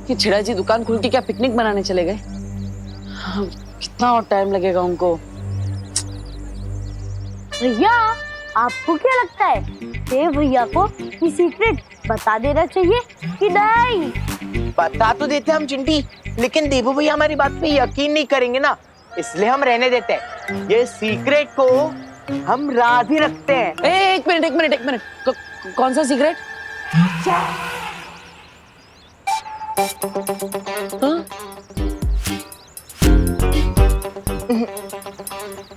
कि छिड़ा जी दुकान खोल के क्या पिकनिक मनाने चले गए? कितना और टाइम लगेगा उनको? भैया, आपको क्या लगता है देव भैया को ये सीक्रेट बता देना चाहिए कि नहीं? बता तो देते हम चिंटी, लेकिन देवू भैया हमारी बात पे यकीन नहीं करेंगे ना, इसलिए हम रहने देते हैं। ये सीक्रेट को हम राज ही रखते हैं। एक मिनट। कौन सा सीक्रेट? हाँ?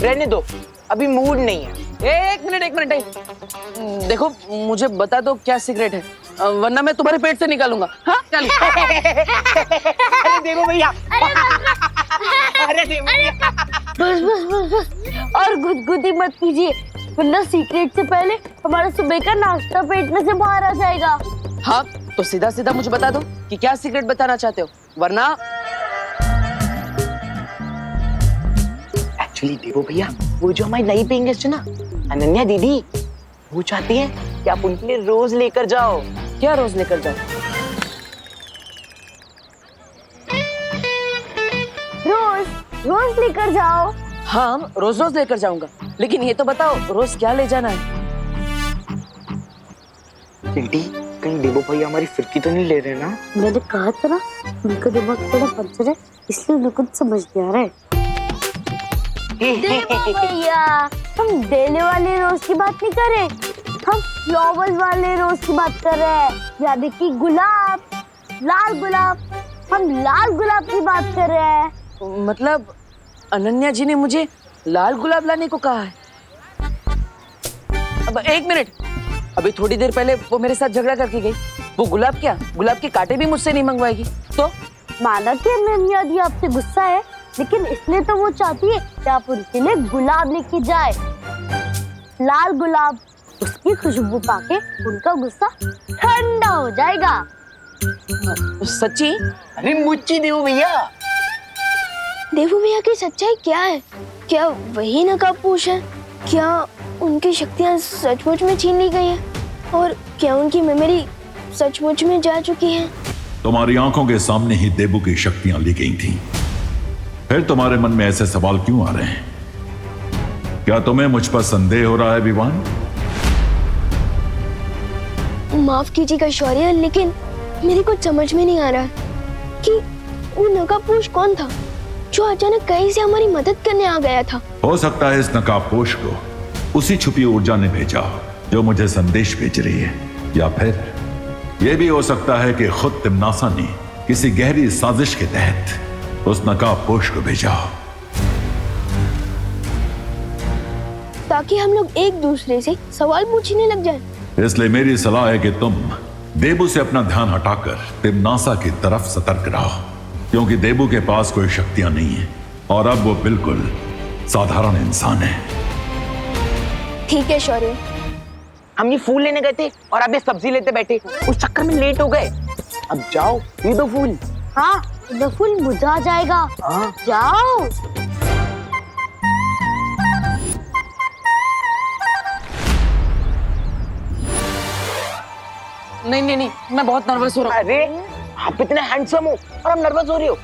रहने दो, अभी मूड नहीं है। एक मिनट। देखो, मुझे बता दो क्या सीक्रेट है, वरना मैं तुम्हारे पेट से निकालूंगा। हाँ? चल। अरे देवू भैया, अरे देवू भैया, बस और गुदगुदी मत कीजिए, वरना सीक्रेट से पहले हमारा सुबह का नाश्ता पेट में से बाहर आ जाएगा। हाँ, तो सीधा मुझे बता दो कि क्या सीक्रेट बताना चाहते हो, वरना एक्चुअली देवू भैया, वो जो हमारी नई पेइंग गेस्ट है ना, अनन्या दीदी, वो चाहती है कि आप उनके लिए रोज लेकर जाओ। क्या रोज लेकर जाओ? रोज लेकर जाओ। हाँ, रोज लेकर जाऊंगा, लेकिन ये तो बताओ रोज क्या ले जाना है? चिंटी, कहीं देवू भैया हमारी फिरकी तो नहीं ले रहे ना? मैंने कहा था ना, उनका दिमाग थोड़ा पंचर है, इसलिए उन्हें कुछ समझ नहीं आ रहा है। देवू भैया, हम देने वाले रोज की बात नहीं कर रहे, हम फ्लावर्स वाले रोज की बात कर रहे हैं, यानी कि गुलाब, लाल गुलाब। हम लाल गुलाब की बात कर रहे हैं। मतलब अनन्या जी ने मुझे लाल गुलाब लाने को कहा है? अब एक मिनट, अभी थोड़ी देर पहले वो मेरे साथ झगड़ा करके गई। वो गुलाब क्या, गुलाब के कांटे भी मुझसे नहीं मंगवाएगी। तो माना कि अनन्या दी आपसे गुस्सा है, लेकिन इसलिए तो वो चाहती है कि आप उनके लिए गुलाब लेके जाए, लाल गुलाब। उसकी खुशबू पाके उनका गुस्सा ठंडा हो जाएगा। सच्ची? अरे मुच्ची देवू भैया। देवू भैया की सच्चाई क्या है? क्या वही नकाबपोश है? क्या उनकी शक्तियाँ सचमुच में छीन ली गई हैं? और क्या उनकी मेमोरी सचमुच में जा चुकी है? तुम्हारी आंखों के सामने ही देवू की शक्तियां ली गई थीं। फिर तुम्हारे मन में ऐसे सवाल क्यों आ रहे हैं? क्या तुम्हें मुझ पर संदेह हो रहा है विवान? माफ कीजिएगा शौर्य, लेकिन मेरे को समझ में नहीं आ रहा कि वो नकाबपोश कौन था जो अचानक कहीं से हमारी मदद करने आ गया था। हो सकता है इस नकाबपोश को उसी छुपी ऊर्जा ने भेजा जो मुझे संदेश भेज रही है, या फिर यह भी हो सकता है कि खुद तिमनासा ने किसी गहरी साजिश के तहत उस नकाबपोश को भेजा, ताकि हम लोग एक दूसरे से सवाल पूछने लग जाएं। इसलिए मेरी सलाह है कि तुम देबू से अपना ध्यान हटाकर तिमनासा की तरफ सतर्क रहो, क्योंकि देबू के पास कोई शक्तियां नहीं है और अब वो बिल्कुल साधारण इंसान है। ठीक है शौर्य। हम ये फूल लेने गए थे और अब ये सब्जी लेते बैठे, उस चक्कर में लेट हो गए। अब जाओ, ये दो फूल। हाँ, ये फूल मुरझा जाएगा। हाँ। जाओ। नहीं, मैं बहुत नर्वस हो रहा हूँ। अरे आप इतने हैंडसम हो और हम नर्वस हो रहे हो।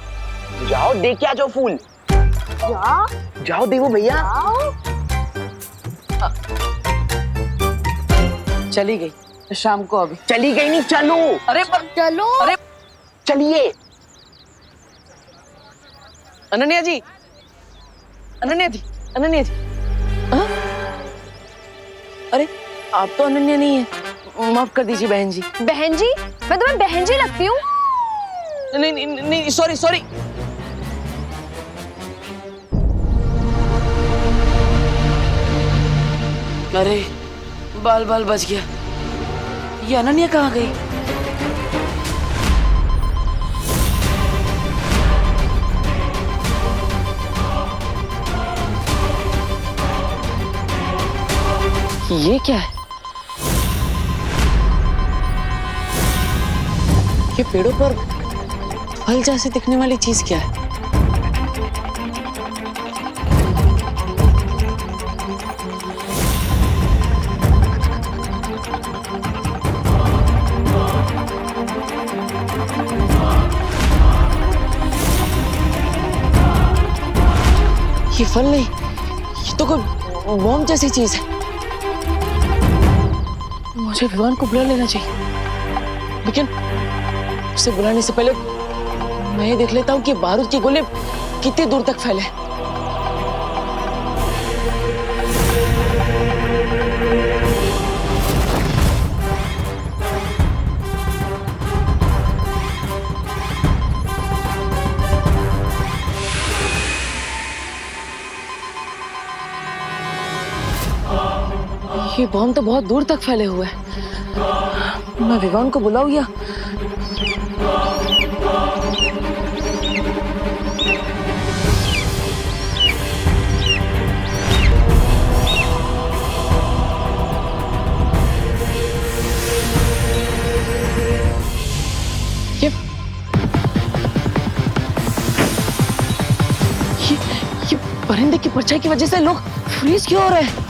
जाओ देख के आ जाओ फूल। जाओ देवू भैया। चली गई शाम को। अभी चली गई नहीं, चलो। अरे चलो। अरे चलिए। अनन्या जी। हाँ? अरे आप तो अनन्या नहीं है, माफ कर दीजिए बहन जी। बहन जी? मैं तुम्हें बहन जी लगती हूँ? नहीं, सॉरी। अरे बाल बच गया। ये अनन्या कहाँ गई? ये क्या है? ये पेड़ों पर फल जैसे दिखने वाली चीज क्या है? ये फल नहीं, ये तो कोई बॉम्ब जैसी चीज है। मुझे विवान को बुला लेना चाहिए, लेकिन उसे बुलाने से पहले मैं ये देख लेता हूँ कि बारूद के गोले कितनी दूर तक फैले। ये बॉम्ब तो बहुत दूर तक फैले हुए हैं। मैं विवान को बुलाऊं या ये परिंदे की परछाई की वजह से लोग फ्रीज क्यों हो रहे हैं?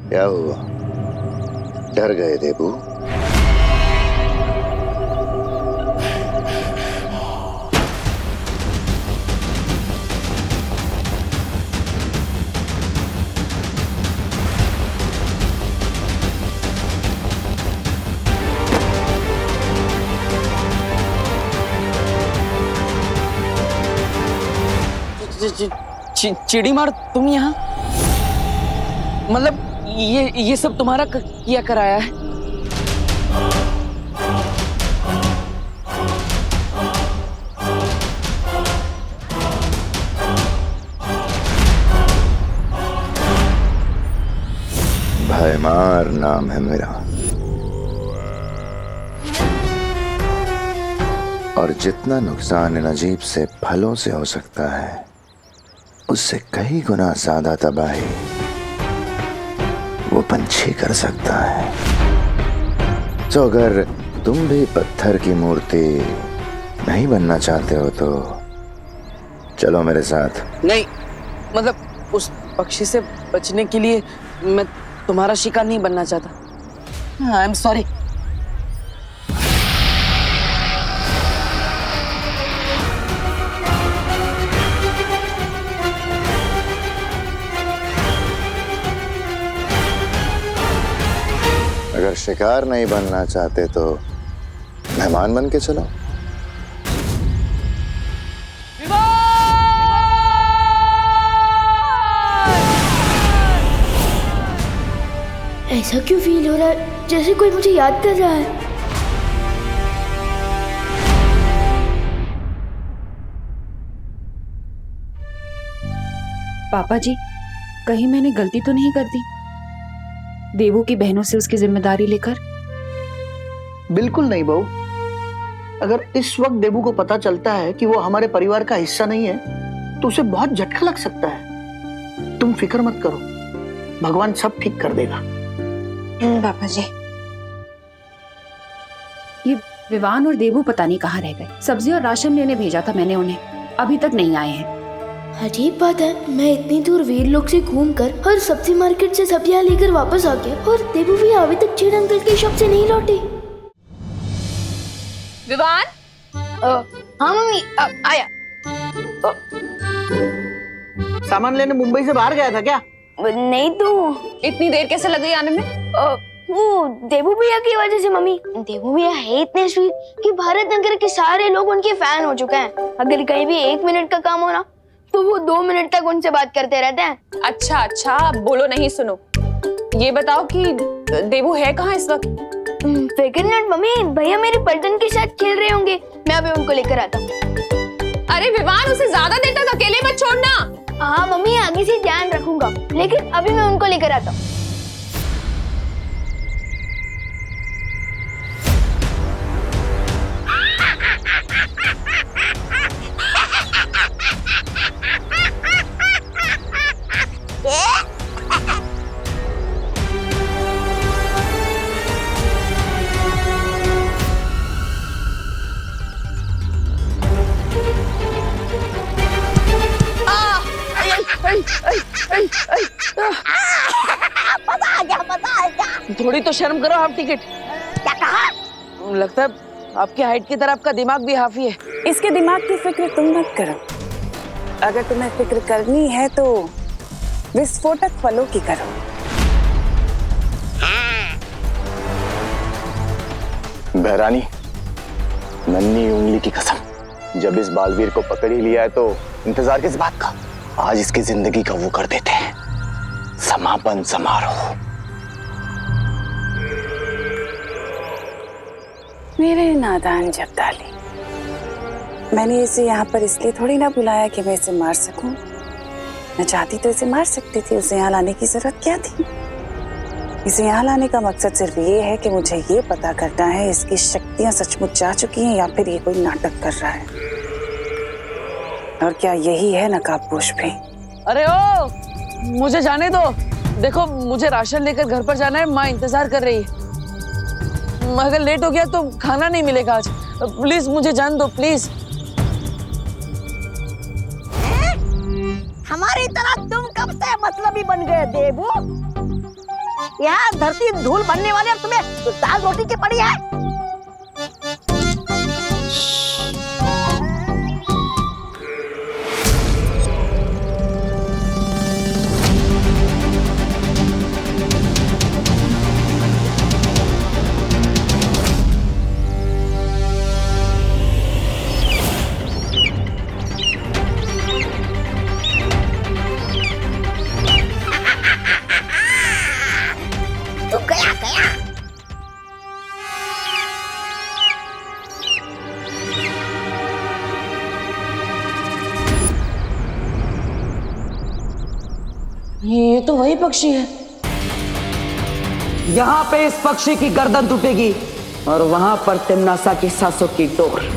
क्या हुआ? डर गए देबू? चिड़ी मार, तुम यहाँ? मतलब ये सब तुम्हारा किया कराया है? भयमार नाम है मेरा, और जितना नुकसान इन अजीब से फलों से हो सकता है उससे कई गुना ज्यादा तबाही वो पंछी कर सकता है। तो अगर तुम भी पत्थर की मूर्ति नहीं बनना चाहते हो तो चलो मेरे साथ। नहीं, मतलब उस पक्षी से बचने के लिए मैं तुम्हारा शिकार नहीं बनना चाहता। I am sorry. अगर शिकार नहीं बनना चाहते तो मेहमान बन के चलो। ऐसा क्यों फील हो रहा है जैसे कोई मुझे याद कर रहा है? पापा जी, कहीं मैंने गलती तो नहीं कर दी देवू की बहनों से उसकी जिम्मेदारी लेकर? बिल्कुल नहीं बहू। अगर इस वक्त देबू को पता चलता है कि वो हमारे परिवार का हिस्सा नहीं है तो उसे बहुत झटका लग सकता है। तुम फिक्र मत करो, भगवान सब ठीक कर देगा। पापा जी, ये विवान और देवू पता नहीं कहाँ रह गए। सब्जी और राशन लेने भेजा था मैंने उन्हें, अभी तक नहीं आए हैं। अजीब बात है, मैं इतनी दूर वीर लोग से घूमकर और सब्जी मार्केट से सब्जियां लेकर वापस आ गया और देबू भी अभी तक चीड़ अंकल के शॉप से नहीं लौटे। विवान? हाँ मम्मी, आया। सामान लेने मुंबई से बाहर गया था क्या? नहीं तो इतनी देर कैसे लग गई आने में? वो देबू भैया की वजह से मम्मी। देबू भैया है इतने स्वीट कि भारत नगर के सारे लोग उनके फैन हो चुके हैं। अगर कहीं भी 1 मिनट का काम हो ना तो वो 2 मिनट तक उनसे बात करते रहते हैं। अच्छा अच्छा, अब बोलो नहीं सुनो। ये बताओ कि देवू है कहाँ इस वक्त? फिक्र नहीं मम्मी, भैया मेरे पलटन के साथ खेल रहे होंगे, मैं अभी उनको लेकर आता हूँ। अरे विवान, उसे ज्यादा देर तक अकेले मत छोड़ना। हाँ मम्मी, आगे से ध्यान रखूंगा, लेकिन अभी मैं उनको लेकर आता हूँ। थोड़ी तो शर्म करो हाफ टिकट। क्या कहा? लगता है आपकी हाइट की तरह आपका दिमाग भी हाफी है। इसके दिमाग की फिक्र तुम मत करो। अगर तुम्हें फिक्र करनी है तो विस्फोटक फलों की करो। बहरानी, नन्ही उंगली की कसम, जब इस बालवीर को पकड़ ही लिया है तो इंतजार किस बात का? आज इसकी जिंदगी का वो कर देते हैं, समापन समारोह। मेरे नादान जब्दाली, मैंने इसे यहाँ पर इसलिए थोड़ी ना बुलाया कि मैं इसे मार सकूं। मैं चाहती तो इसे मार सकती थी, उसे यहाँ लाने की जरूरत क्या थी? इसे यहाँ लाने का मकसद सिर्फ ये है कि मुझे ये पता करना है इसकी शक्तियां सचमुच जा चुकी हैं या फिर ये कोई नाटक कर रहा है। और क्या यही है नकाबपोश भी? अरे ओ, मुझे जाने दो। देखो, मुझे राशन लेकर घर पर जाना है, माँ इंतजार कर रही है। अगर लेट हो गया तो खाना नहीं मिलेगा आज। प्लीज मुझे जान दो, प्लीज। हमारी तरह तुम कब से मतलबी बन गए देवू? यहाँ धरती धूल बनने वाले और तुम्हें दाल रोटी की पड़ी है। ये तो वही पक्षी है। यहाँ पे इस पक्षी की गर्दन टूटेगी और वहां पर तिमनासा की सांसों की डोर।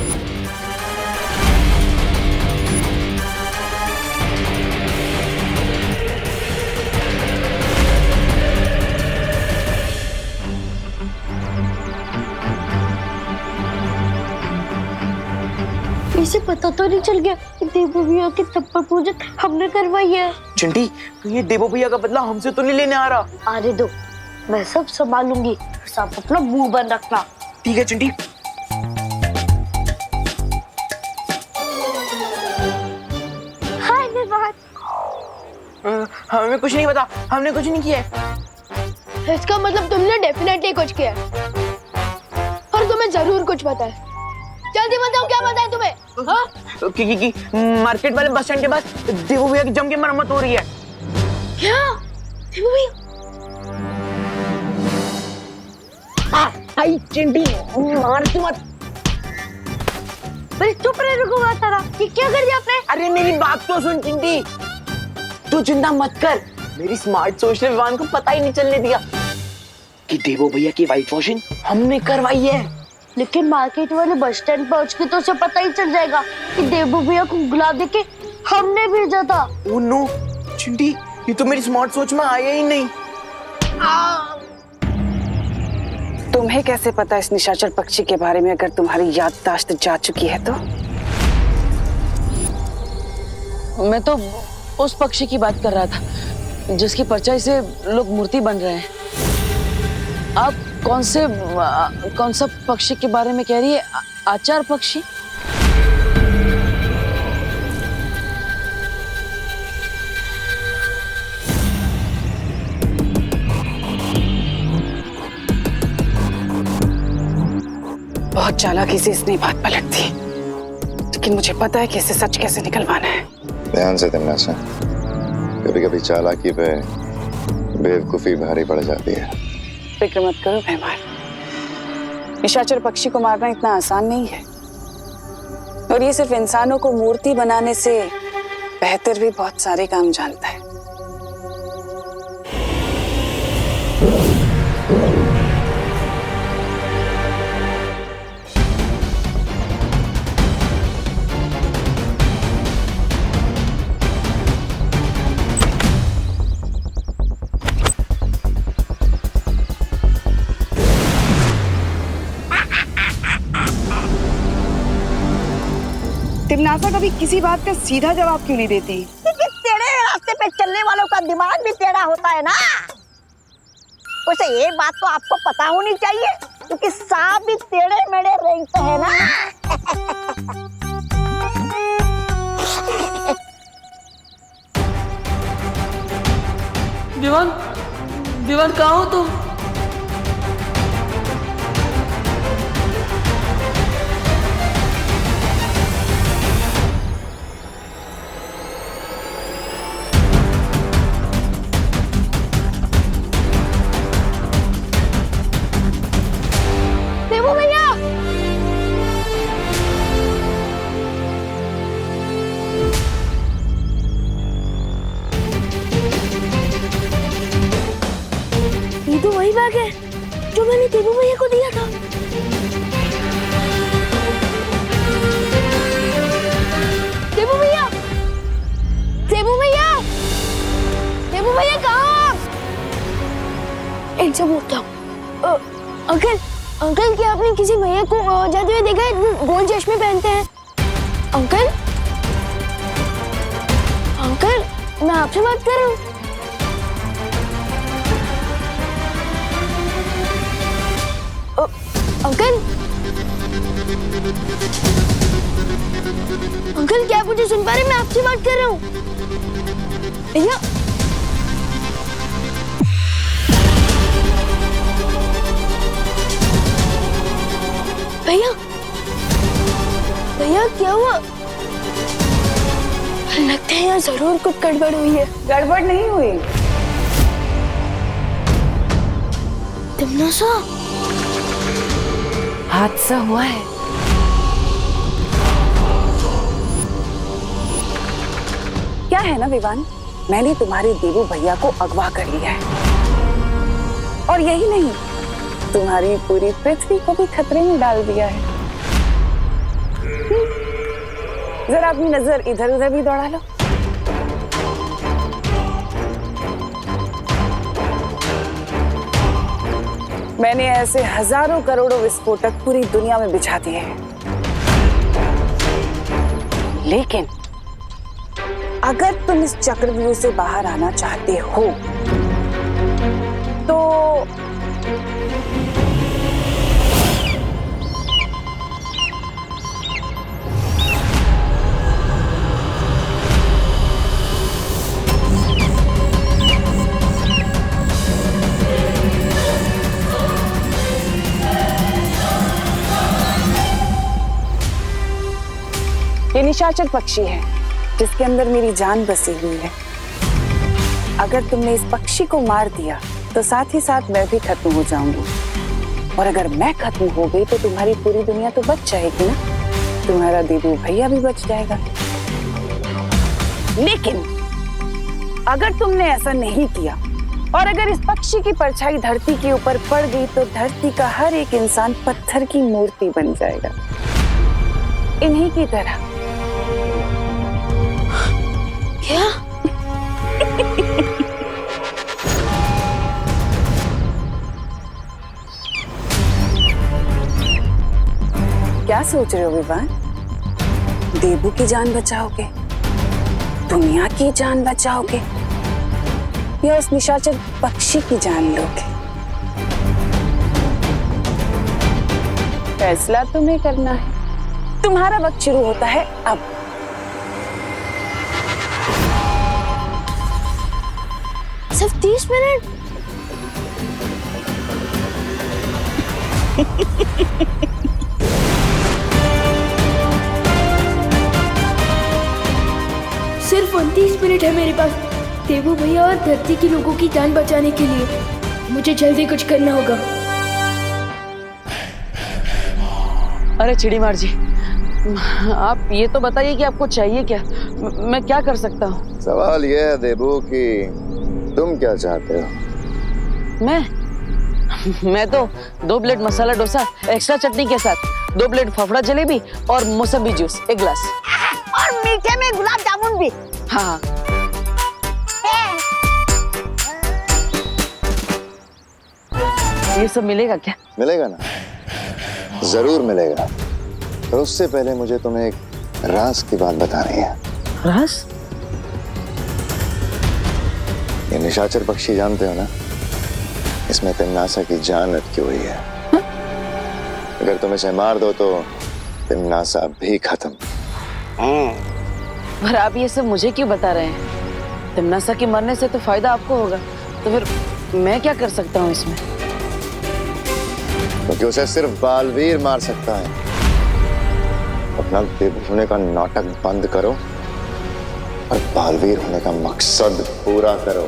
इसे पता तो नहीं चल गया कि देवू भैया की थप्पड़ पूजा हमने करवाई है। चिंटी, तो ये देवो भैया का बदला हमसे तो नहीं लेने आ रहा। आने दो, मैं सब संभालूंगी, सब अपना मुंह बंद रखना। ठीक है चिंटी। हाय निर्वाण। हमें कुछ नहीं पता, हमने कुछ नहीं किया है। इसका मतलब तुमने डेफिनेटली कुछ किया है और तुम्हें जरूर कुछ पता है। जल्दी बताओ, क्या पता है तुम्हें? हाँ? क्योंकि मार्केट वाले बस स्टैंड के पास देवो भैया की जम के मरम्मत हो रही है। क्या? देवू भैया? आई चिंटी, मार तू मत। अरे चुप रहे, रुको तारा, ये क्या कर दिया आपने? अरे मेरी बात तो सुन चिंटी, तू चिंता मत कर। मेरी स्मार्ट सोच ने विवान को पता ही नहीं चलने दिया कि देवो भैया की वाइट वॉशिंग हमने करवाई है। लेकिन मार्केट वाले बस स्टैंड पहुंच के तो उसे पता ही चल जाएगा कि देवू भैया को गुलाब देके हमने भेजा था। ओह नो चिंटी, ये तो मेरी स्मार्ट सोच में आया ही नहीं। तुम्हें कैसे पता इस निशाचर पक्षी के बारे में, अगर तुम्हारी याददाश्त जा चुकी है तो? मैं तो उस पक्षी की बात कर रहा था जिसकी परछाई से लोग मूर्ति बन रहे हैं। आप कौन सा पक्षी के बारे में कह रही है? आचार पक्षी? बहुत चालाकी से इसने बात पलट दी, लेकिन मुझे पता है कि इसे सच कैसे निकलवाना है। ध्यान से तिमनासा, कभी कभी चालाकी पे बेवकूफी भारी पड़ जाती है। फिक्र मत करो मेहमान, निशाचर पक्षी को मारना इतना आसान नहीं है, और ये सिर्फ इंसानों को मूर्ति बनाने से बेहतर भी बहुत सारे काम जानता है। तिमनासा कभी किसी बात का सीधा जवाब क्यों नहीं देती? टेढ़े रास्ते पे चलने वालों का दिमाग भी टेढ़ा होता है ना। वैसे ये बात तो आपको पता होनी चाहिए, क्योंकि सांप भी टेढ़े मेढ़े रेंगते हैं ना। विवान, विवान कहाँ हो तुम? देवू भैया, ये तो वही बैग है जो मैंने देवू भैया को दिया था। देवू भैया, देवू भैया, देवू भैया कहाँ आप? इनसे बोलता हूँ। अंकल, अंकल क्या आपने किसी भैया को जाते हुए देखा है? गोल चश्मे पहनते हैं। अंकल, अंकल मैं आपसे बात कर रहा हूँ। अंकल, अंकल क्या आप मुझे सुन पा रहे हैं? मैं आपसे बात कर रहा हूँ। भैया, भैया, भैया क्या हुआ? लगता है यहाँ जरूर कुछ गड़बड़ हुई है। गड़बड़ नहीं हुई। तिमनासा, हादसा हुआ है। क्या है ना विवान, मैंने तुम्हारे देवू भैया को अगवा कर लिया है, और यही नहीं, तुम्हारी पूरी पृथ्वी को भी खतरे में डाल दिया है। जरा अपनी नजर इधर उधर भी दौड़ा लो। मैंने ऐसे हजारों करोड़ों विस्फोटक पूरी दुनिया में बिछा दिए हैं, लेकिन अगर तुम इस चक्रव्यूह से बाहर आना चाहते हो तो ये निशाचर पक्षी है जिसके अंदर मेरी जान बसी हुई है। अगर तुमने इस पक्षी को मार दिया तो साथ ही साथ मैं भी खत्म हो जाऊंगी, और अगर मैं खत्म हो गई तो तुम्हारी पूरी दुनिया तो बच जाएगी ना, तुम्हारा देवू भैया भी बच जाएगा। लेकिन अगर तुमने ऐसा नहीं किया और अगर इस पक्षी की परछाई धरती के ऊपर पड़ गई तो धरती का हर एक इंसान पत्थर की मूर्ति बन जाएगा, इन्हीं की तरह। क्या? क्या सोच रहे हो विवान? देवू की जान बचाओगे, दुनिया की जान बचाओगे, या उस निशाचर पक्षी की जान लोगे? फैसला तुम्हें करना है। तुम्हारा वक्त शुरू होता है अब। सिर्फ 30 मिनट? सिर्फ सिर्फ 29 मिनट है मेरे पास देवू भैया और धरती के लोगों की जान बचाने के लिए। मुझे जल्दी कुछ करना होगा। अरे चिड़ीमार जी, आप ये तो बताइए कि आपको चाहिए क्या? मैं क्या कर सकता हूँ? सवाल यह है देबू कि तुम क्या चाहते हो? मैं तो 2 प्लेट मसाला डोसा एक्स्ट्रा चटनी के साथ, 2 प्लेट फाफड़ा जलेबी और मौसमी जूस 1 गिलास, और मीठे में गुलाब जामुन भी। हाँ। ये सब मिलेगा क्या? मिलेगा ना, जरूर मिलेगा। पर उससे पहले मुझे तुम्हें एक राज की बात बतानी है। राज? ये निशाचर पक्षी जानते हो ना, इसमें तिमनासा की जान अटकी हुई है। अगर तुम इसे मार दो तो तिमनासा भी खत्म। पर आप ये सब मुझे क्यों बता रहे हैं? तिमनासा के मरने से तो फायदा आपको होगा, तो फिर मैं क्या कर सकता हूँ इसमें? क्योंकि उसे सिर्फ बालवीर मार सकता है। अपना देव होने का नाटक बंद करो और बालवीर होने का मकसद पूरा करो।